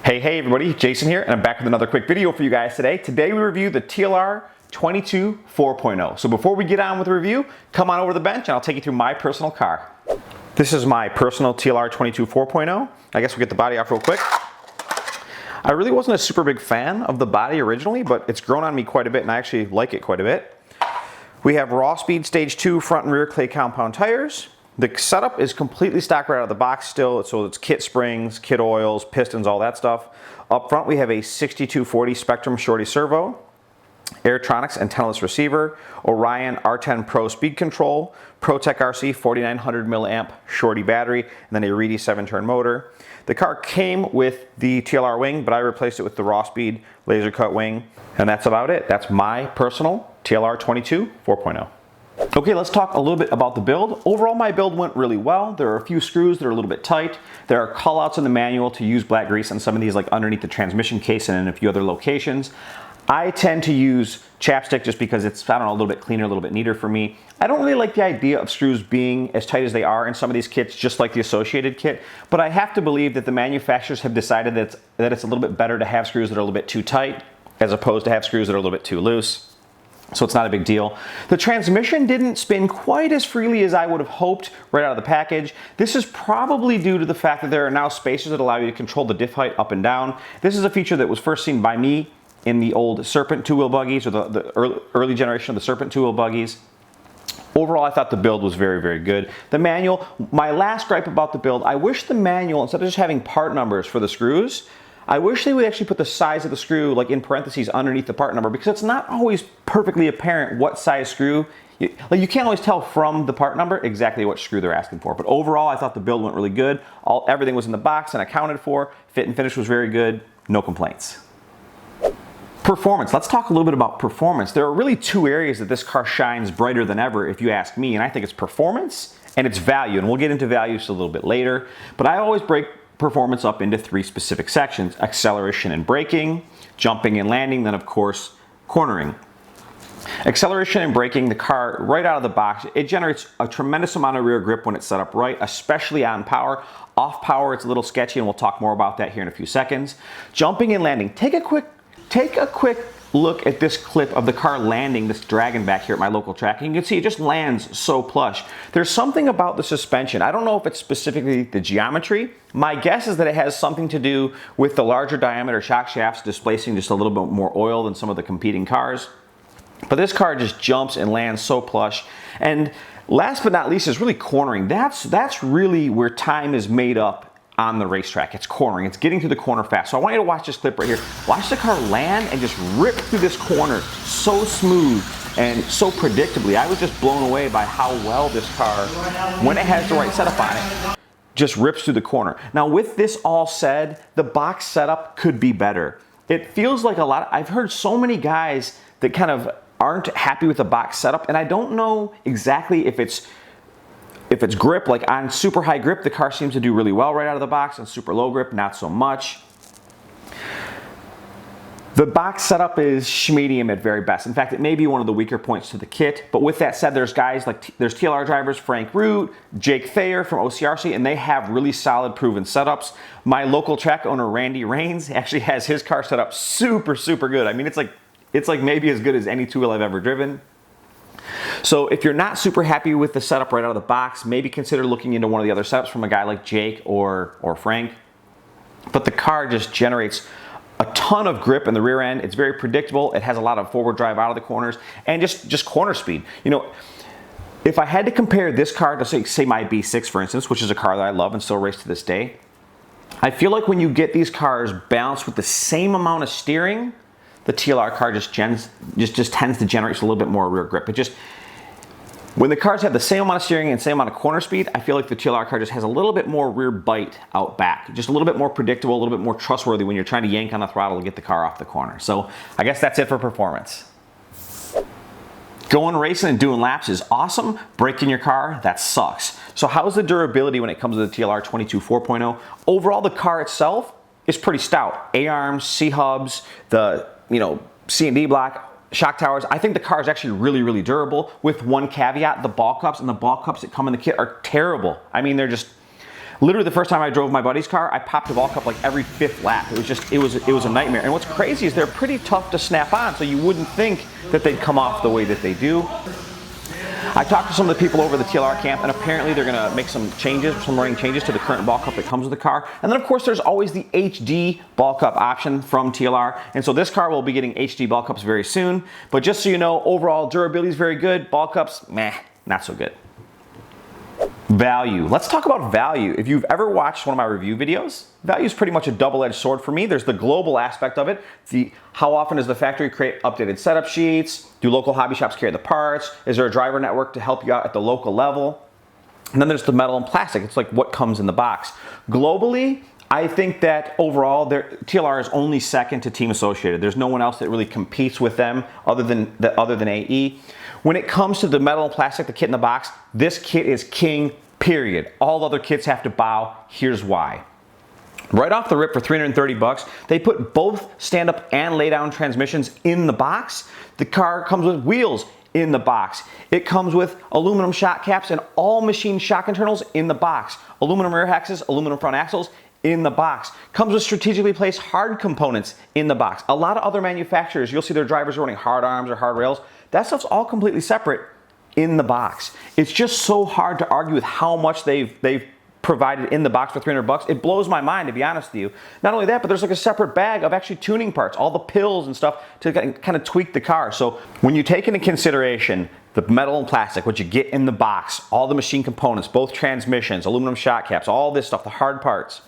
Hey everybody, Jason here, and I'm back with another quick video for you guys today. Today we review the TLR 22 4.0. So before we get on with the review, come on over to the bench and I'll take you through my personal car. This is my personal TLR 22 4.0. I guess we'll get the body off real quick. I really wasn't a super big fan of the body originally, but it's grown on me quite a bit and I actually like it quite a bit. We have raw speed stage 2 front and rear clay compound tires. The setup is completely stock right out of the box still, so it's kit springs, kit oils, pistons, all that stuff. Up front we have a 6240 Spectrum Shorty servo, Airtronics antennaless receiver, Orion R10 Pro speed control, ProTech RC 4900 milliamp Shorty battery, and then a Reedy 7-turn motor. The car came with the TLR wing, but I replaced it with the raw speed laser cut wing, and that's about it. That's my personal TLR 22 4.0. Okay, let's talk a little bit about the build. Overall, my build went really well. There are a few screws that are a little bit tight. There are callouts in the manual to use black grease on some of these, like underneath the transmission case and in a few other locations. I tend to use chapstick just because it's, I don't know, a little bit cleaner, a little bit neater for me. I don't really like the idea of screws being as tight as they are in some of these kits, just like the associated kit, but I have to believe that the manufacturers have decided that it's a little bit better to have screws that are a little bit too tight as opposed to have screws that are a little bit too loose. So it's not a big deal. The transmission didn't spin quite as freely as I would have hoped right out of the package. This is probably due to the fact that there are now spacers that allow you to control the diff height up and down. This is a feature that was first seen by me in the old Serpent two-wheel buggies, or the early generation of the Serpent two-wheel buggies. Overall, I thought the build was very, very good. The manual, my last gripe about the build, I wish the manual, instead of just having part numbers for the screws, I wish they would actually put the size of the screw, like in parentheses, underneath the part number, because it's not always perfectly apparent what size screw. You can't always tell from the part number exactly what screw they're asking for. But overall, I thought the build went really good. Everything was in the box and accounted for. Fit and finish was very good. No complaints. Performance. Let's talk a little bit about performance. There are really two areas that this car shines brighter than ever, if you ask me, and I think it's performance and it's value. And we'll get into value just a little bit later. But I always break performance up into three specific sections: acceleration and braking, jumping and landing, then of course cornering. Acceleration and braking, the car right out of the box, it generates a tremendous amount of rear grip when it's set up right, especially on power. Off power, it's a little sketchy, and we'll talk more about that here in a few seconds. Jumping and landing, take a quick look at this clip of the car landing this Dragon back here at my local track, and you can see it just lands so plush. There's something about the suspension. I don't know if it's specifically the geometry. My guess is that it has something to do with the larger diameter shock shafts displacing just a little bit more oil than some of the competing cars. But this car just jumps and lands so plush. And last but not least is really cornering. That's really where time is made up on the racetrack. It's cornering. It's getting to the corner fast. So I want you to watch this clip right here. Watch the car land and just rip through this corner so smooth and so predictably. I was just blown away by how well this car, when it has the right setup on it, just rips through the corner. Now with this all said, the box setup could be better. It feels like I've heard so many guys that kind of aren't happy with the box setup, and I don't know exactly if it's grip. Like on super high grip, the car seems to do really well right out of the box, and super low grip, not so much. The box setup is medium at very best. In fact, it may be one of the weaker points to the kit. But with that said, there's guys like, there's TLR drivers, Frank Root, Jake Thayer from OCRC, and they have really solid proven setups. My local track owner, Randy Rains, actually has his car set up super, super good. I mean, it's like maybe as good as any two-wheel I've ever driven. So if you're not super happy with the setup right out of the box, maybe consider looking into one of the other setups from a guy like Jake or Frank. But the car just generates a ton of grip in the rear end. It's very predictable. It has a lot of forward drive out of the corners and just corner speed. You know, if I had to compare this car to say my B6, for instance, which is a car that I love and still race to this day, I feel like when you get these cars balanced with the same amount of steering, the TLR car just tends to generate a little bit more rear grip. When the cars have the same amount of steering and same amount of corner speed, I feel like the TLR car just has a little bit more rear bite out back. Just a little bit more predictable, a little bit more trustworthy when you're trying to yank on the throttle to get the car off the corner. So I guess that's it for performance. Going racing and doing laps is awesome. Breaking your car, that sucks. So how's the durability when it comes to the TLR 22 4.0? Overall, the car itself is pretty stout. A-arms, C-hubs, the C&D block, shock towers. I think the car is actually really, really durable, with one caveat: the ball cups and the ball cups that come in the kit are terrible. I mean, they're just, Literally the first time I drove my buddy's car, I popped the ball cup like every 5th lap. It was a nightmare. And what's crazy is they're pretty tough to snap on, so you wouldn't think that they'd come off the way that they do. I talked to some of the people over the TLR camp, and apparently they're gonna make some changes, some running changes to the current ball cup that comes with the car. And then of course there's always the HD ball cup option from TLR. And so this car will be getting HD ball cups very soon. But just so you know, overall durability is very good. Ball cups, meh, not so good. Value. Let's talk about value. If you've ever watched one of my review videos, value is pretty much a double-edged sword for me. There's the global aspect of it. How often does the factory create updated setup sheets? Do local hobby shops carry the parts? Is there a driver network to help you out at the local level? And then there's the metal and plastic. It's like what comes in the box. Globally, I think that overall, TLR is only second to Team Associated. There's no one else that really competes with them other than AE. When it comes to the metal and plastic, the kit in the box, this kit is king, period. All other kits have to bow. Here's why. Right off the rip for 330 bucks, they put both stand-up and lay-down transmissions in the box. The car comes with wheels in the box. It comes with aluminum shock caps and all machine shock internals in the box. Aluminum rear hexes, aluminum front axles in the box. Comes with strategically placed hard components in the box. A lot of other manufacturers, you'll see their drivers are running hard arms or hard rails. That stuff's all completely separate in the box. It's just so hard to argue with how much they've provided in the box for 300 bucks. It blows my mind, to be honest with you. Not only that, but there's like a separate bag of actually tuning parts, all the pills and stuff to kind of tweak the car. So when you take into consideration the metal and plastic, what you get in the box, all the machine components, both transmissions, aluminum shock caps, all this stuff, the hard parts,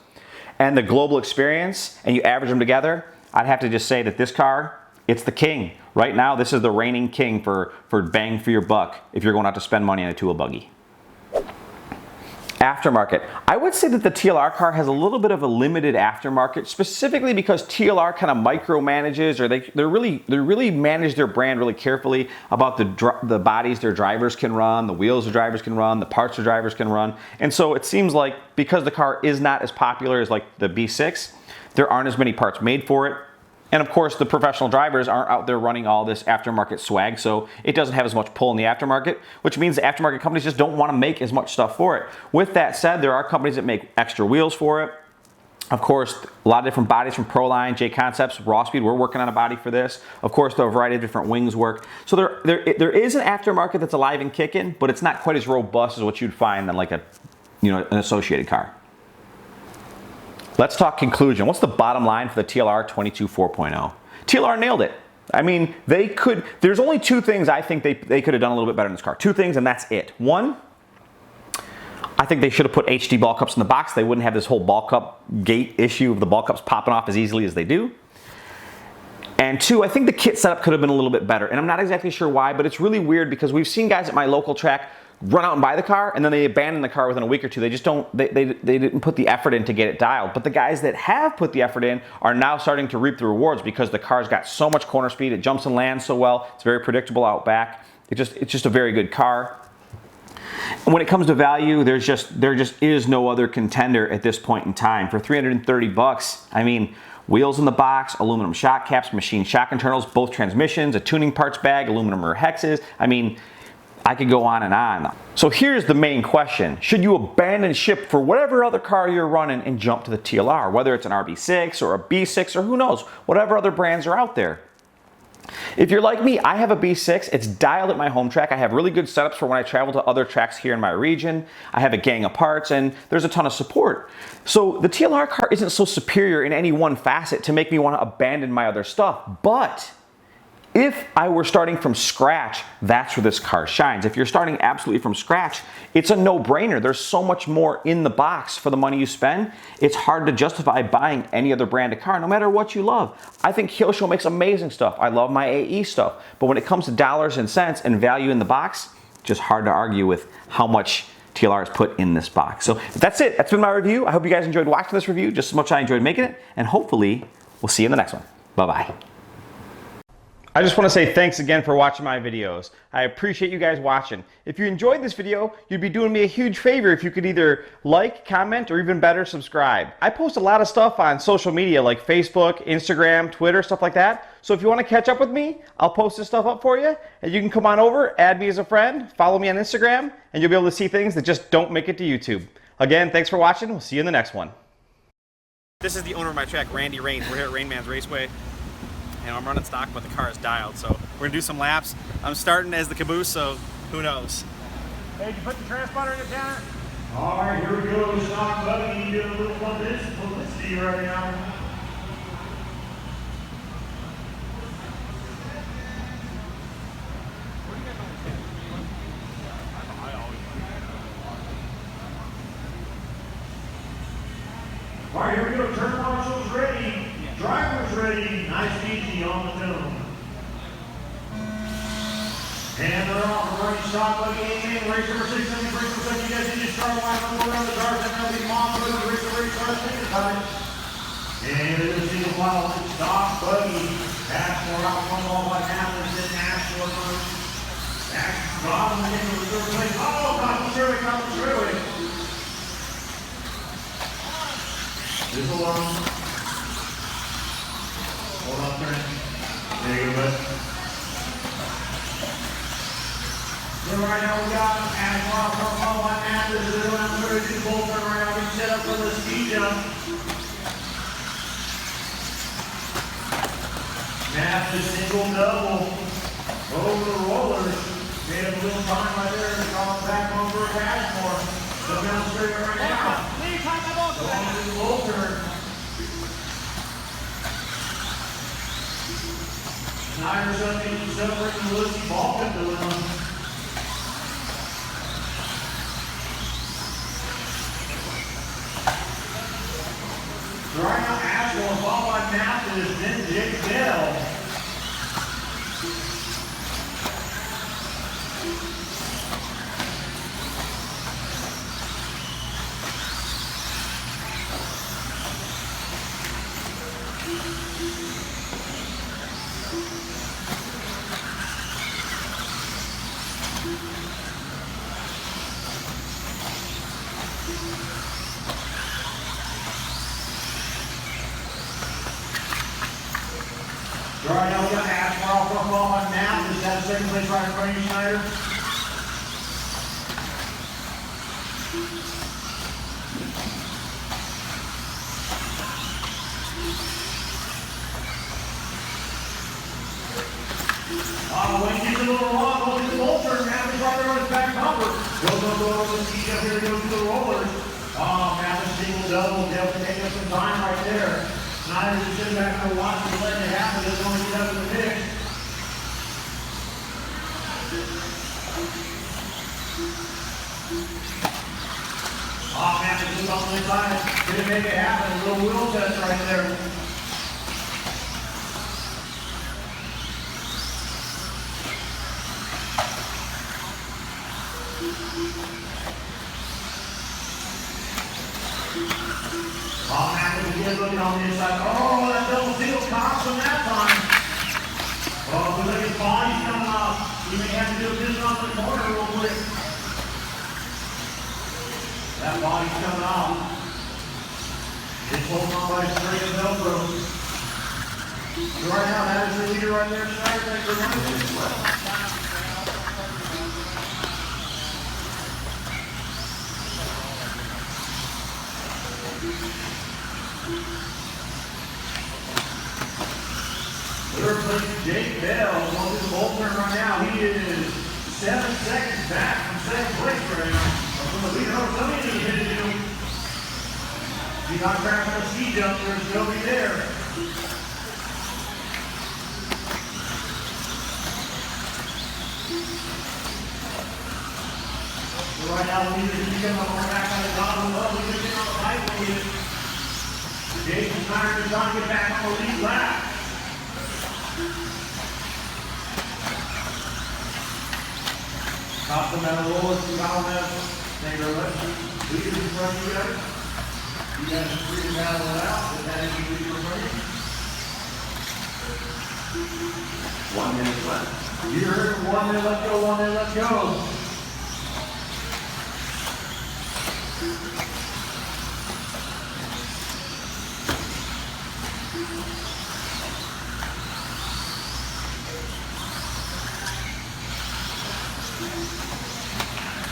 and the global experience, and you average them together, I'd have to just say that this car, it's the king. Right now, this is the reigning king for bang for your buck if you're going out to spend money on a tool buggy. Aftermarket. I would say that the TLR car has a little bit of a limited aftermarket, specifically because TLR kind of micromanages, or they really manage their brand really carefully about the bodies their drivers can run, the wheels their drivers can run, the parts their drivers can run. And so it seems like because the car is not as popular as like the B6, there aren't as many parts made for it. And of course, the professional drivers aren't out there running all this aftermarket swag, so it doesn't have as much pull in the aftermarket, which means the aftermarket companies just don't want to make as much stuff for it. With that said, there are companies that make extra wheels for it. Of course, a lot of different bodies from Proline, J Concepts, Raw Speed, we're working on a body for this. Of course, there are a variety of different wings work. So there is an aftermarket that's alive and kicking, but it's not quite as robust as what you'd find on like an associated car. Let's talk conclusion. What's the bottom line for the TLR 22 4.0? TLR nailed it. I mean, there's only two things I think they could have done a little bit better in this car. Two things, and that's it. One, I think they should have put HD ball cups in the box. They wouldn't have this whole ball cup gate issue of the ball cups popping off as easily as they do. And two, I think the kit setup could have been a little bit better. And I'm not exactly sure why, but it's really weird because we've seen guys at my local track run out and buy the car, and then they abandon the car within a week or two. They just they didn't put the effort in to get it dialed. But the guys that have put the effort in are now starting to reap the rewards because the car's got so much corner speed, it jumps and lands so well, it's very predictable out back. It's just a very good car. And when it comes to value, there just is no other contender at this point in time. For 330 bucks, I mean, wheels in the box, aluminum shock caps, machine shock internals, both transmissions, a tuning parts bag, aluminum rear hexes. I mean, I could go on and on. So here's the main question. Should you abandon ship for whatever other car you're running and jump to the TLR, whether it's an RB6 or a B6 or who knows, whatever other brands are out there? If you're like me, I have a B6. It's dialed at my home track. I have really good setups for when I travel to other tracks here in my region. I have a gang of parts and there's a ton of support. So the TLR car isn't so superior in any one facet to make me want to abandon my other stuff. But if I were starting from scratch, that's where this car shines. If you're starting absolutely from scratch, it's a no-brainer. There's so much more in the box for the money you spend. It's hard to justify buying any other brand of car, no matter what you love. I think Kyosho makes amazing stuff. I love my AE stuff. But when it comes to dollars and cents and value in the box, just hard to argue with how much TLR is put in this box. So that's it. That's been my review. I hope you guys enjoyed watching this review just as much as I enjoyed making it. And hopefully, we'll see you in the next one. Bye-bye. I just want to say thanks again for watching my videos. I appreciate you guys watching. If you enjoyed this video, you'd be doing me a huge favor if you could either like, comment, or even better, subscribe. I post a lot of stuff on social media like Facebook, Instagram, Twitter, stuff like that. So if you want to catch up with me, I'll post this stuff up for you. And you can come on over, add me as a friend, follow me on Instagram, and you'll be able to see things that just don't make it to YouTube. Again, thanks for watching. We'll see you in the next one. This is the owner of my track, Randy Rains. We're here at Rain Man's Raceway, and I'm running stock, but the car is dialed, so we're gonna do some laps. I'm starting as the caboose, so who knows? Hey, did you put the transponder in the counter? All right, here we go. Stock Buggy doing a little publicity right now. All right, here we go. Turn marshals ready. Drivers ready. Nice and easy on the dome. And they're off. We're running stock Buggy 18. Race number 6, 7, race number 7. You guys need to start line up around the cars. And they'll be monitored. The race number 8 starts taking time. And it is single file. Stock Buggy. Ashmore out front ball by Atlas. Then Ashmore first. Ashmore into the third place. Oh, Cotton Shirley. This alone. Hold on, Trent. There you go, bud. So right now we got Ashmore from all by Mathis. They're going to 32 bolt turn right now. We set up for the speed jump. Mathis single double. Over the rollers. Made up a little time right there. They're calling back over Ashmore. So down straight right now. Go on to the bolt turn. Snyder's up into separating the Lucy Balkan to them. So right now, Asheville, followed by Mathis, then Jake Bell. All right, now we got Ashmore from ball on Mathis. That's second place right in front of you, Schneider. When he gets a little long, goes to the bolt turn. Mathis right there on his back bumper. Goes over the speed up here, goes to the rollers. Mathis single double. Definitely taking up some time right there. Snyder's just sitting back there watching and letting it happen. Doesn't want to get up in the mix. Mathis just on the inside. Didn't make it happen. A little wheel test right there. Mathis again looking on the inside. Oh, that double single cost him that time. Oh, look at his body's coming off. He may have to do a visit off the corner real quick. That body's coming off. It's holding on by a string of Velcro. So right now, that is the leader right there. Schneider, thanks for running. Third place, Jake Bell, going to the bolt turn right now. He is 7 seconds back from second place right now. From the leader, somebody needs to do. He's not crashing a ski jump, there's nobody there. So right now, the leader is coming on the back on the bottom. Oh, he's getting on the pipe with it. Jason Snyder is trying to get back on the lead lap. Top them at a roller, thank you very much. Leaders in front of you guys. You guys are free to battle it out. If that is the leader in front of you. 1 minute left. You heard 1 minute left go, 1 minute left go.